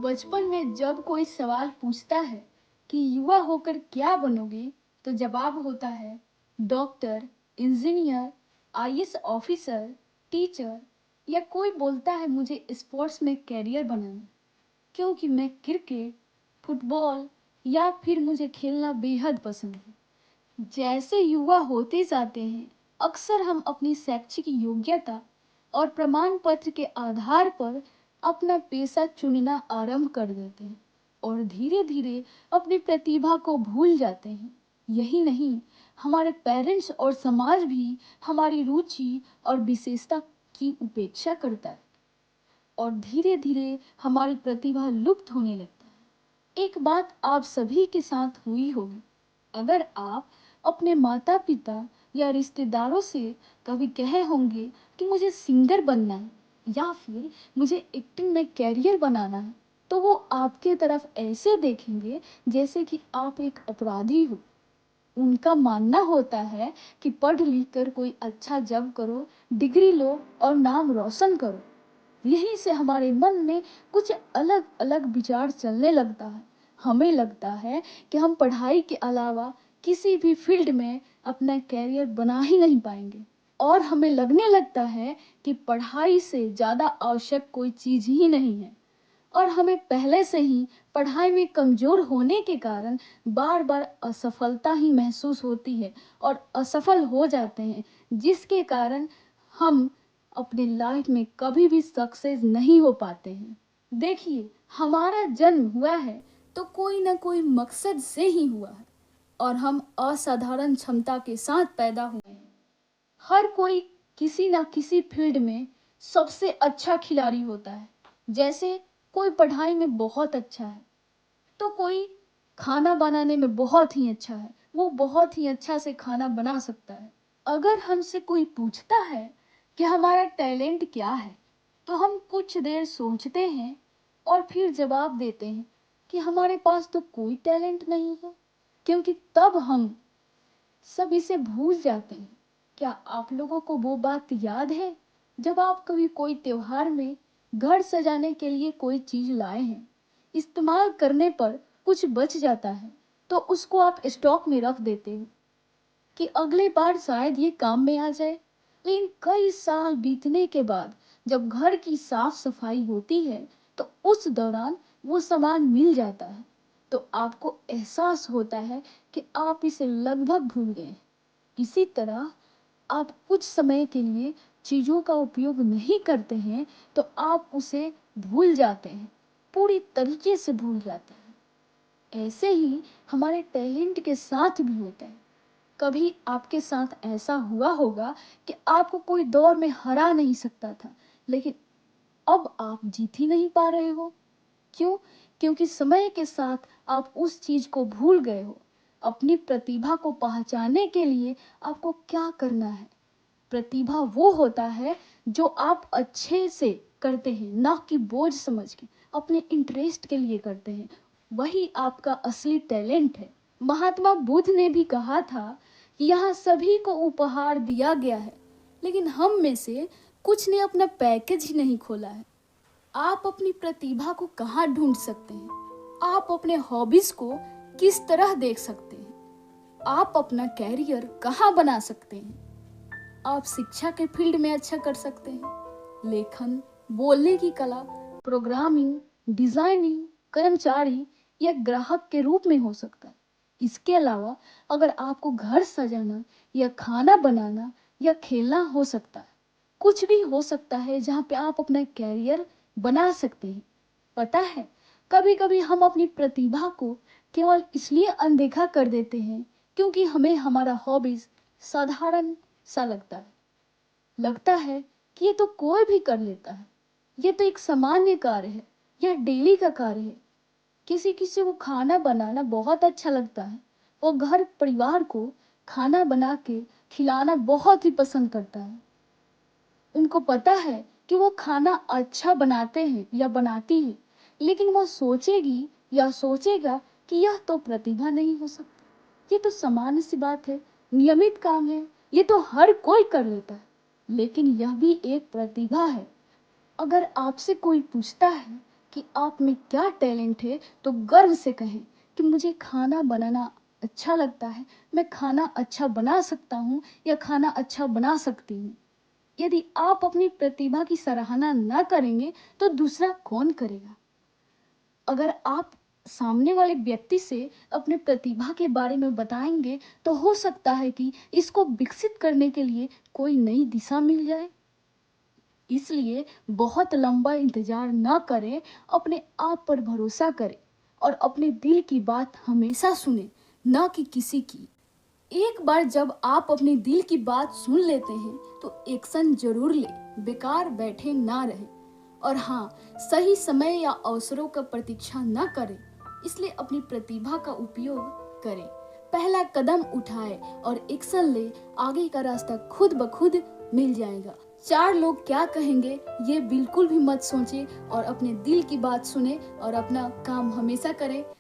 बचपन में जब कोई सवाल पूछता है कि युवा होकर क्या बनोगे, तो जवाब होता है doctor, engineer, IAS officer, teacher, या कोई बोलता है मुझे स्पोर्ट्स में कैरियर बनाना, क्योंकि मैं क्रिकेट, फुटबॉल या फिर मुझे खेलना बेहद पसंद है। जैसे युवा होते जाते हैं, अक्सर हम अपनी शैक्षिक योग्यता और प्रमाण पत्र के आधार पर अपना पेशा चुनना आरंभ कर देते हैं और धीरे धीरे अपनी प्रतिभा को भूल जाते हैं। यही नहीं, हमारे पेरेंट्स और समाज भी हमारी रुचि और विशेषता की उपेक्षा करता है और धीरे धीरे हमारी प्रतिभा लुप्त होने लगता है। एक बात आप सभी के साथ हुई होगी। अगर आप अपने माता पिता या रिश्तेदारों से कभी कहे होंगे कि मुझे सिंगर बनना है या फिर मुझे एक्टिंग में कैरियर बनाना है, तो वो आपके तरफ ऐसे देखेंगे जैसे कि आप एक अपराधी हो। उनका मानना होता है कि पढ़ लिख कर कोई अच्छा जॉब करो, डिग्री लो और नाम रोशन करो। यहीं से हमारे मन में कुछ अलग अलग विचार चलने लगता है। हमें लगता है कि हम पढ़ाई के अलावा किसी भी फील्ड में अपना कैरियर बना ही नहीं पाएंगे और हमें लगने लगता है कि पढ़ाई से ज़्यादा आवश्यक कोई चीज़ ही नहीं है। और हमें पहले से ही पढ़ाई में कमज़ोर होने के कारण बार बार असफलता ही महसूस होती है और असफल हो जाते हैं, जिसके कारण हम अपने लाइफ में कभी भी सक्सेस नहीं हो पाते हैं। देखिए, हमारा जन्म हुआ है तो कोई ना कोई मकसद से ही हुआ है और हम असाधारण क्षमता के साथ पैदा हुए हैं। हर कोई किसी ना किसी फील्ड में सबसे अच्छा खिलाड़ी होता है। जैसे कोई पढ़ाई में बहुत अच्छा है, तो कोई खाना बनाने में बहुत ही अच्छा है, वो बहुत ही अच्छा से खाना बना सकता है। अगर हमसे कोई पूछता है कि हमारा टैलेंट क्या है, तो हम कुछ देर सोचते हैं और फिर जवाब देते हैं कि हमारे पास तो कोई टैलेंट नहीं है, क्योंकि तब हम सब इसे भूल जाते हैं। क्या आप लोगों को वो बात याद है जब आप कभी कोई त्योहार में घर सजाने के लिए कोई चीज लाए हैं, इस्तेमाल करने पर कुछ बच जाता है, तो उसको आप स्टॉक में रख देते हो कि अगले बार शायद ये काम में आ जाए। लेकिन कई साल बीतने के बाद जब घर की साफ सफाई होती है, तो उस दौरान वो सामान मिल जाता है, तो आपको एहसास होता है कि आप इसे लगभग भूल गए। इसी तरह आप कुछ समय के लिए चीज़ों का उपयोग नहीं करते हैं, तो आप उसे भूल जाते हैं, पूरी तरीके से भूल जाते हैं। ऐसे ही हमारे टैलेंट के साथ भी होता है। कभी आपके साथ ऐसा हुआ होगा कि आपको कोई दौर में हरा नहीं सकता था, लेकिन अब आप जीत ही नहीं पा रहे हो। क्यों? क्योंकि समय के साथ आप उस चीज को भूल गए हो। अपनी प्रतिभा को पहचानने के लिए आपको क्या करना है? प्रतिभा वो होता है जो आप अच्छे से करते हैं, ना कि बोझ समझ के, अपने इंटरेस्ट के लिए करते हैं। वही आपका असली टैलेंट है। महात्मा बुद्ध ने भी कहा था कि यहाँ सभी को उपहार दिया गया है, लेकिन हम में से कुछ ने अपना पैकेज ही नहीं खोला है। आप अपनी प्रतिभा को कहाँ ढूंढ सकते हैं? आप अपने हॉबीज को किस तरह देख सकते हैं? आप अपना कैरियर कहाँ बना सकते हैं? आप शिक्षा के फील्ड में अच्छा कर सकते हैं, लेखन, बोलने की कला, प्रोग्रामिंग, डिजाइनिंग, कर्मचारी या ग्राहक के रूप में हो सकता है। इसके अलावा अगर आपको घर सजाना या खाना बनाना या खेलना हो सकता है, कुछ भी हो सकता है जहाँ पे आप अपना कैरियर बना सकते हैं। पता है, कभी कभी हम अपनी प्रतिभा को केवल इसलिए अनदेखा कर देते हैं क्योंकि हमें हमारा हॉबीज साधारण सा लगता है कि ये तो कोई भी कर लेता है, ये तो एक सामान्य कार्य है या डेली का कार्य है। किसी किसी को खाना बनाना बहुत अच्छा लगता है, वो घर परिवार को खाना बना के खिलाना बहुत ही पसंद करता है। उनको पता है कि वो खाना अच्छा बनाते हैं या बनाती है, लेकिन वो सोचेगी या सोचेगा कि यह तो प्रतिभा नहीं हो सकती, ये तो सामान्य सी बात है, नियमित काम है, ये तो हर कोई कर लेता है। लेकिन यह भी एक प्रतिभा है। अगर आपसे कोई पूछता है कि आप में क्या टैलेंट है तो गर्व से कहें कि मुझे खाना बनाना अच्छा लगता है, मैं खाना अच्छा बना सकता हूँ या खाना अच्छा बना सकती हूँ। यदि आप अपनी प्रतिभा की सराहना न करेंगे तो दूसरा कौन करेगा? अगर आप सामने वाले व्यक्ति से अपने प्रतिभा के बारे में बताएंगे तो हो सकता है कि इसको विकसित करने के लिए कोई नई दिशा मिल जाए। इसलिए बहुत लंबा इंतजार न करें, अपने आप पर भरोसा करें और अपने दिल की बात हमेशा सुने, न कि किसी की। एक बार जब आप अपने दिल की बात सुन लेते हैं तो एक्शन जरूर ले, बेकार बैठे ना रहे। और हाँ, सही समय या अवसरों का प्रतीक्षा न करें, इसलिए अपनी प्रतिभा का उपयोग करें। पहला कदम उठाए और एक्शन ले, आगे का रास्ता खुद ब खुद मिल जाएगा। चार लोग क्या कहेंगे ये बिल्कुल भी मत सोचें और अपने दिल की बात सुने और अपना काम हमेशा करें।